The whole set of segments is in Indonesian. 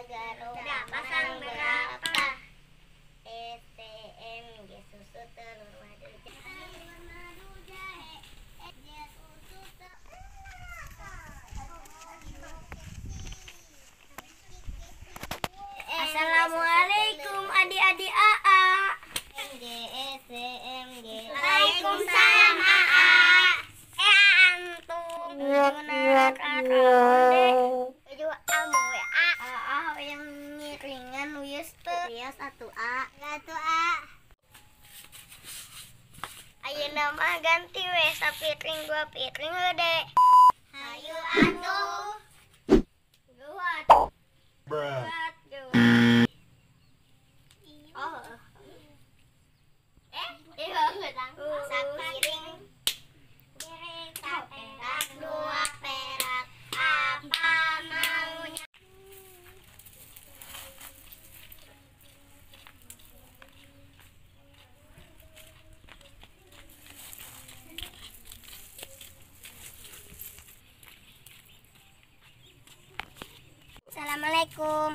Garuda pasang berapa? STMG susu telur madu jahe susu Assalamualaikum adik-adik AA. MG. Waalaikumsalam AA. Antum gimana baju amu ya AA yang ngiringan wius tuh wius atuh A ayo nama ganti wes sapiring gua piring gede ayo atuh guat sapiring perak dua perak apa maunya. Assalamualaikum.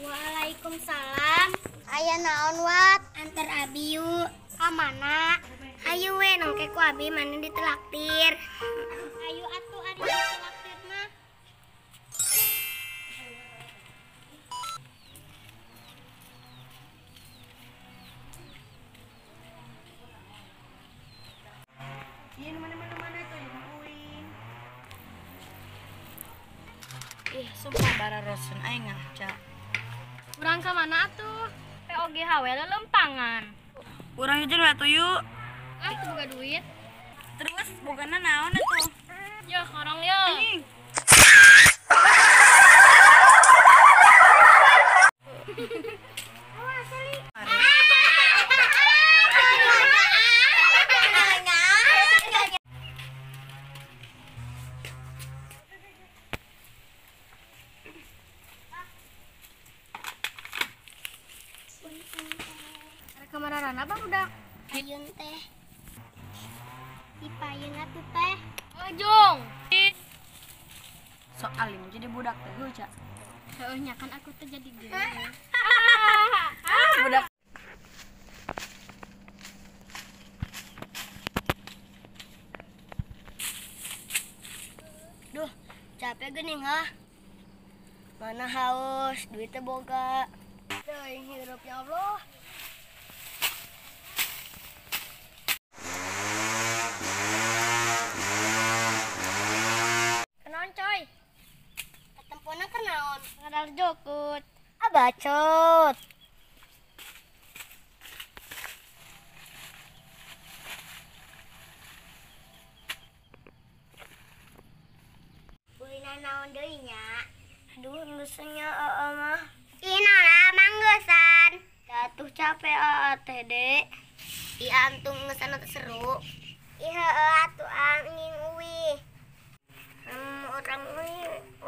Waalaikumsalam. Aya naon wat? Antar abi yuk. Kamana? Ayo we nongke ku abi mana ditraktir. Ayo atuh ari ditraktir mah. Iya mana tuh dimuin. Ih, sumpah bara rosen aing ngaca. Urang ka mana atuh? POGH we lempangan. Urang hiji we atuh yuk. Itu boga duit. Terus bogana naon atuh? Ya karang ya. Anjing. Kamararan apa budak? Ayun teh. Dipayun atuh teh. Ojong. Sok alim jadi budak teh heuh ca. Heuh nya kan aku teh jadi gede. Budak. Duh, capek geuning hah. Mana haus, duitnya boga. Teuing hirup ya Allah. Kenaon coy? Ketempuna kenaon? Ngadal jokut. Bacot. Buina naon deui nya? Aduh, nusanya mah. Inalah manggesan. Jatuh capek teh dek. I antum ngesan teh seru. Ih atuh angin uwi. Orang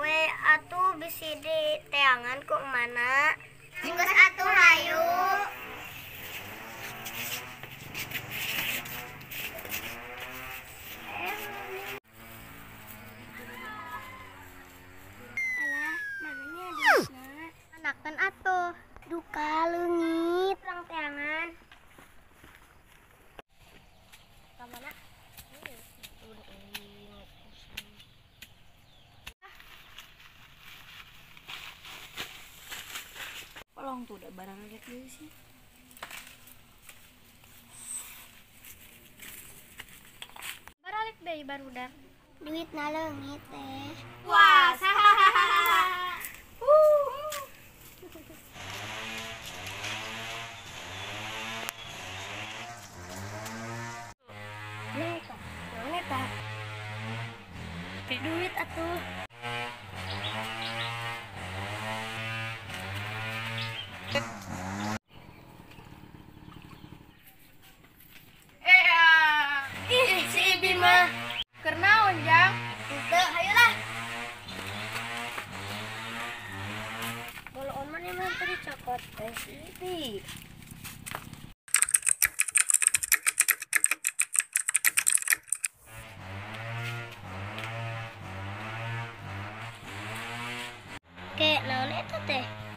we atuh bisi di teangan ku mana? Geus atuh hayu. Alah, mananya disna? Anakan atuh. Duka leungit urang teangan. Ka mana? Polong tuh udah barang liat dulu sih. Baralik deui barudak. Duitna leungit teh. Wah, sahahaha. Duit atuh. Ih, si Ibi mah. Keur naon, Jang? Teu, hayolah. Boloon mana mah tadi cokot teh si Ibi. Kayak naon eta teh?